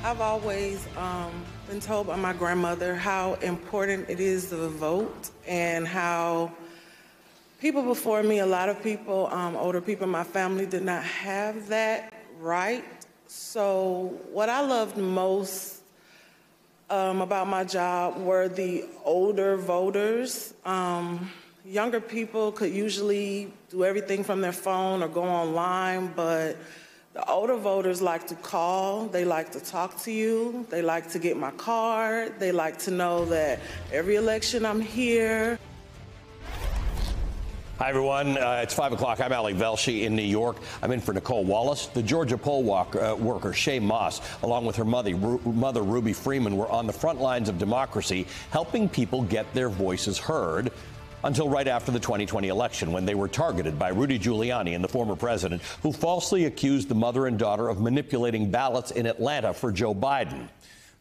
I've always been told by my grandmother how important it is to vote and how people before me, a lot of people, older people in my family, did not have that right. So what I loved most about my job were the older voters. Younger people could usually do everything from their phone or go online, but the older voters like to call, they like to talk to you, they like to get my card, they like to know that every election I'm here. Hi, everyone. It's 5 o'clock. I'm Ali Velshi in New York. I'm in for Nicolle Wallace. The Georgia poll worker, Shay Moss, along with her mother, Ruby Freeman, were on the front lines of democracy, helping people get their voices heard until right after the 2020 election, when they were targeted by Rudy Giuliani and the former president, who falsely accused the mother and daughter of manipulating ballots in Atlanta for Joe Biden.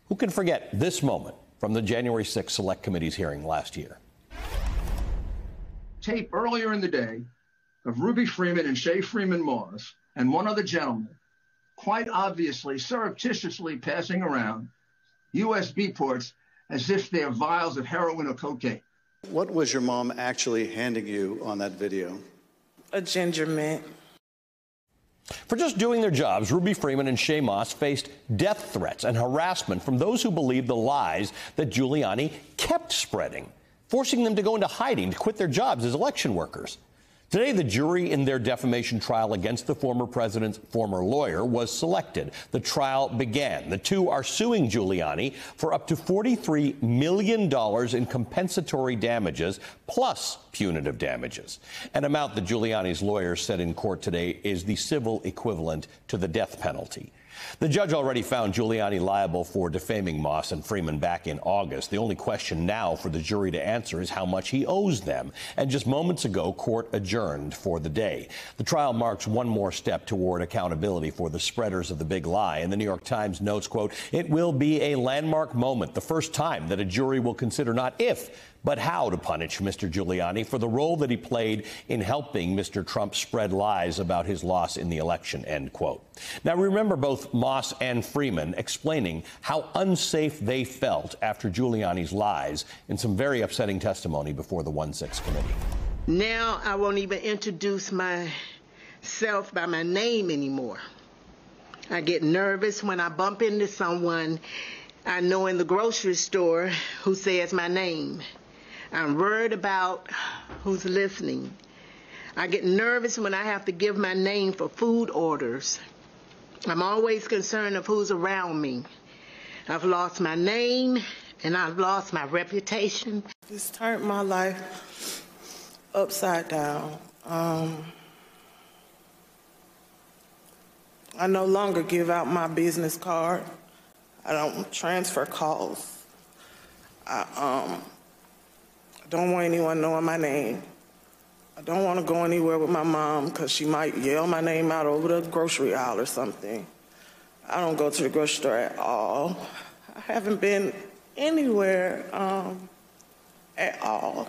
Who can forget this moment from the January 6th Select Committee's hearing last year? Tape earlier in the day of Ruby Freeman and Shay Freeman Moss and one other gentleman quite obviously surreptitiously passing around USB ports as if they're vials of heroin or cocaine. What was your mom actually handing you on that video? A ginger mint. For just doing their jobs, Ruby Freeman and Shay Moss faced death threats and harassment from those who believed the lies that Giuliani kept spreading, forcing them to go into hiding to quit their jobs as election workers. Today, the jury in their defamation trial against the former president's former lawyer was selected. The trial began. The two are suing Giuliani for up to $43 million in compensatory damages, plus punitive damages. An amount that Giuliani's lawyers said in court today is the civil equivalent to the death penalty. The judge already found Giuliani liable for defaming Moss and Freeman back in August. The only question now for the jury to answer is how much he owes them. And just moments ago, court adjourned for the day. The trial marks one more step toward accountability for the spreaders of the big lie. And the New York Times notes, quote, "It will be a landmark moment, the first time that a jury will consider not if, but how to punish Mr. Giuliani for the role that he played in helping Mr. Trump spread lies about his loss in the election," end quote. Now, remember both Moss and Freeman explaining how unsafe they felt after Giuliani's lies in some very upsetting testimony before the 1-6 committee. Now I won't even introduce myself by my name anymore. I get nervous when I bump into someone I know in the grocery store who says my name. I'm worried about who's listening. I get nervous when I have to give my name for food orders. I'm always concerned of who's around me. I've lost my name and I've lost my reputation. It's turned my life upside down. I no longer give out my business card. I don't transfer calls. I don't want anyone knowing my name. I don't want to go anywhere with my mom because she might yell my name out over the grocery aisle or something. I don't go to the grocery store at all. I haven't been anywhere at all.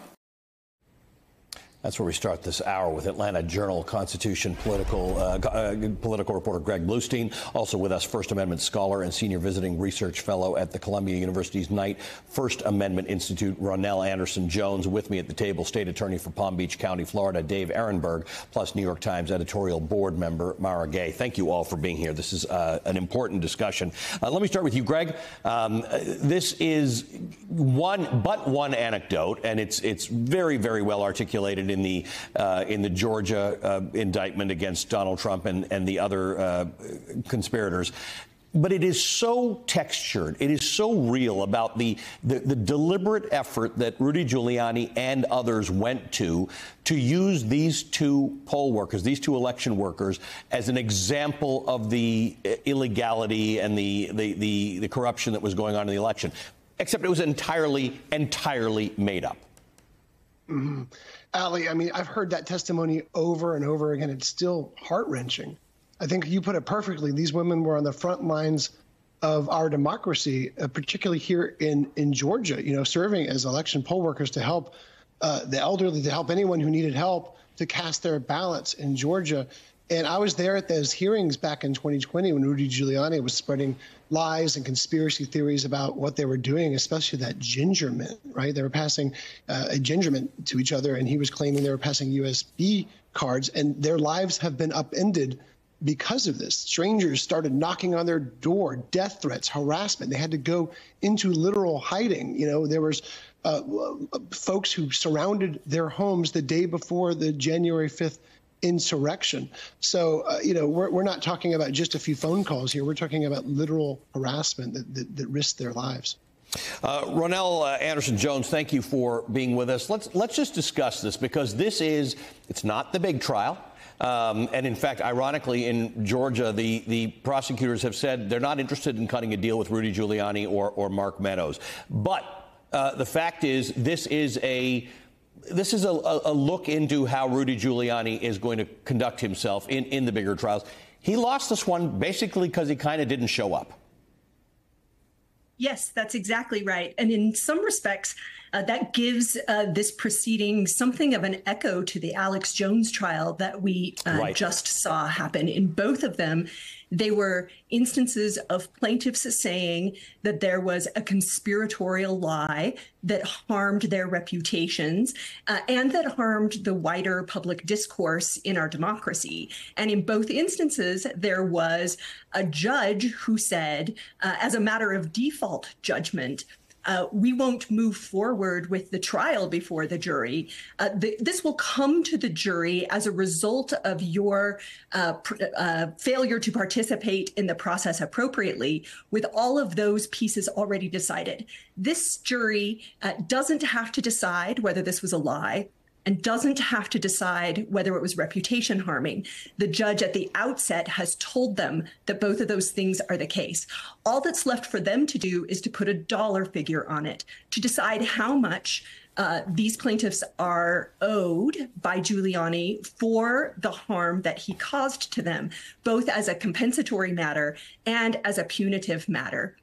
That's where we start this hour with Atlanta Journal-Constitution political reporter Greg Bluestien. Also with us, First Amendment scholar and senior visiting research fellow at the Columbia University's Knight First Amendment Institute, RonNell Andersen Jones. With me at the table, State Attorney for Palm Beach County, Florida, Dave Aronberg, plus New York Times editorial board member Mara Gay. Thank you all for being here. This is an important discussion. Let me start with you, Greg. This is one anecdote, and it's very, very well articulated in the Georgia indictment against Donald Trump and the other conspirators. But it is so textured, it is so real about the deliberate effort that Rudy Giuliani and others went to use these two poll workers, these two election workers, as an example of the illegality and the corruption that was going on in the election. Except it was entirely made up. Mm-hmm. Ali, I mean, I've heard that testimony over and over again. It's still heart-wrenching. I think you put it perfectly. These women were on the front lines of our democracy, particularly here in Georgia, you know, serving as election poll workers to help the elderly, to help anyone who needed help to cast their ballots in Georgia. And I was there at those hearings back in 2020 when Rudy Giuliani was spreading lies and conspiracy theories about what they were doing, especially that gingerment, right? They were passing a gingerment to each other, and he was claiming they were passing USB cards, and their lives have been upended because of this. Strangers started knocking on their door, death threats, harassment. They had to go into literal hiding. You know, there was folks who surrounded their homes the day before the January 5th insurrection. So, you know, we're not talking about just a few phone calls here. We're talking about literal harassment that risked their lives. RonNell Andersen Jones, thank you for being with us. Let's just discuss this, because it's not the big trial. And in fact, ironically, in Georgia, the prosecutors have said they're not interested in cutting a deal with Rudy Giuliani or Mark Meadows. But the fact is, this is a look into how Rudy Giuliani is going to conduct himself in the bigger trials. He lost this one basically because he kind of didn't show up. Yes, that's exactly right. And in some respects, that gives this proceeding something of an echo to the Alex Jones trial that we just saw happen. In both of them, they were instances of plaintiffs saying that there was a conspiratorial lie that harmed their reputations and that harmed the wider public discourse in our democracy. And in both instances, there was a judge who said, as a matter of default judgment, we won't move forward with the trial before the jury. This will come to the jury as a result of your failure to participate in the process appropriately, with all of those pieces already decided. This jury doesn't have to decide whether this was a lie, and doesn't have to decide whether it was reputation harming. The judge at the outset has told them that both of those things are the case. All that's left for them to do is to put a dollar figure on it, to decide how much these plaintiffs are owed by Giuliani for the harm that he caused to them, both as a compensatory matter and as a punitive matter.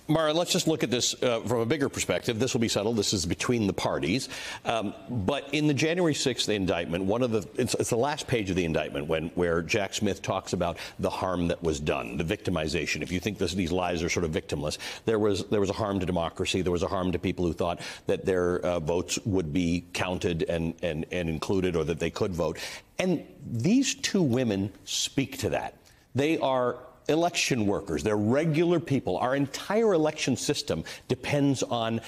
Mara, let's just look at this from a bigger perspective. This will be settled. This is between the parties. But in the January 6th indictment, it's the last page of the indictment where Jack Smith talks about the harm that was done, the victimization. If you think these lies are sort of victimless, there was a harm to democracy. There was a harm to people who thought that their votes would be counted and included, or that they could vote. And these two women speak to that. They are election workers. They're regular people. Our entire election system depends on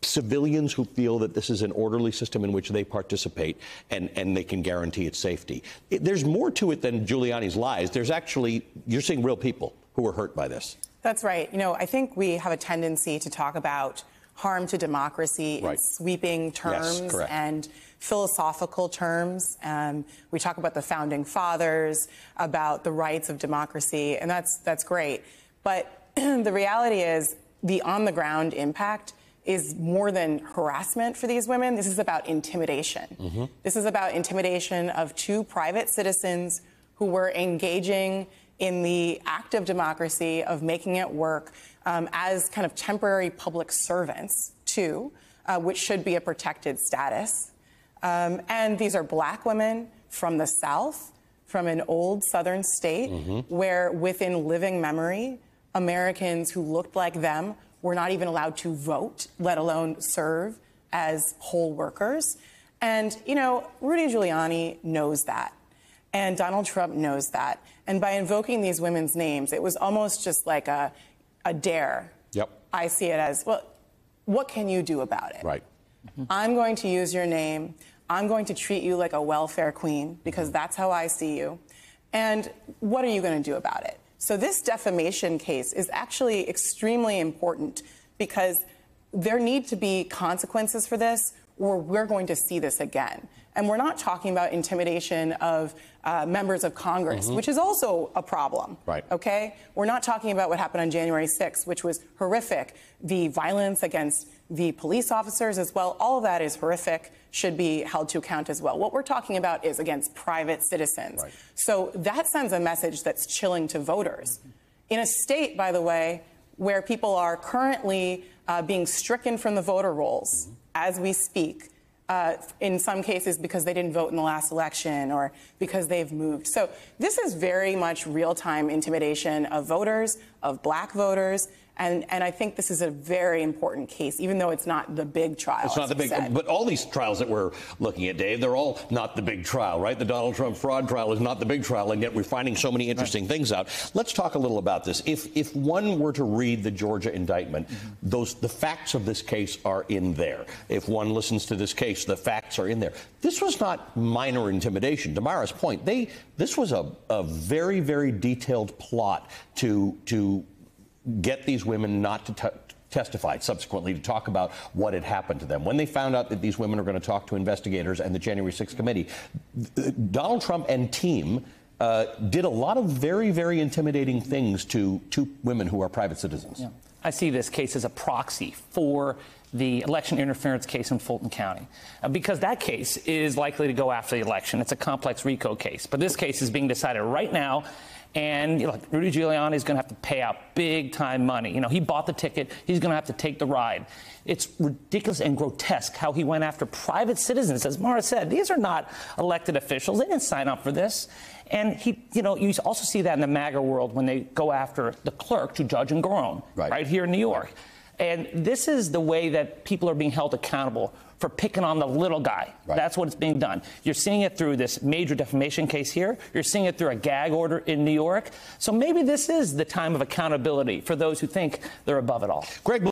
civilians who feel that this is an orderly system in which they participate and they can guarantee its safety. There's more to it than Giuliani's lies. There's actually, you're seeing real people who are hurt by this. That's right. You know, I think we have a tendency to talk about harm to democracy in sweeping terms and philosophical terms. We talk about the founding fathers, about the rights of democracy, and that's great. But the reality is the on-the-ground impact is more than harassment for these women. This is about intimidation. This is about intimidation of two private citizens who were engaging in the act of democracy, of making it work as kind of temporary public servants, too, which should be a protected status. And these are black women from the South, from an old Southern state, where within living memory, Americans who looked like them were not even allowed to vote, let alone serve as poll workers. And, you know, Rudy Giuliani knows that. And Donald Trump knows that. And by invoking these women's names, it was almost just like a dare. Yep. I see it as, well, what can you do about it? Right. I'm going to use your name. I'm going to treat you like a welfare queen, because that's how I see you. And what are you going to do about it? So this defamation case is actually extremely important, because there need to be consequences for this, or we're going to see this again. And we're not talking about intimidation of members of Congress, which is also a problem. Right. Okay? We're not talking about what happened on January 6th, which was horrific. The violence against the police officers as well, all of that is horrific, should be held to account as well. What we're talking about is against private citizens. Right. So that sends a message that's chilling to voters. In a state, by the way, where people are currently being stricken from the voter rolls as we speak, in some cases because they didn't vote in the last election or because they've moved. So this is very much real-time intimidation of voters, of black voters. And I think this is a very important case, even though it's not the big trial. It's not the big, but all these trials that we're looking at, Dave, they're all not the big trial, right? The Donald Trump fraud trial is not the big trial, and yet we're finding so many interesting things out. Let's talk a little about this. If one were to read the Georgia indictment, the facts of this case are in there. If one listens to this case, the facts are in there. This was not minor intimidation. To Mara's point, this was a very, very detailed plot to get these women not to testify subsequently, to talk about what had happened to them. When they found out that these women are going to talk to investigators and the January 6th committee, Donald Trump and team did a lot of very, very intimidating things to women who are private citizens. Yeah. I see this case as a proxy for the election interference case in Fulton County, because that case is likely to go after the election. It's a complex RICO case, but this case is being decided right now. And Rudy Giuliani is going to have to pay out big-time money. He bought the ticket. He's going to have to take the ride. It's ridiculous and grotesque how he went after private citizens. As Mara said, these are not elected officials. They didn't sign up for this. And you also see that in the MAGA world when they go after the clerk to Judge and Garone, right here in New York. And this is the way that people are being held accountable for picking on the little guy. That's what it's being done. You're seeing it through this major defamation case here. You're seeing it through a gag order in New York. So maybe this is the time of accountability for those who think they're above it all. Greg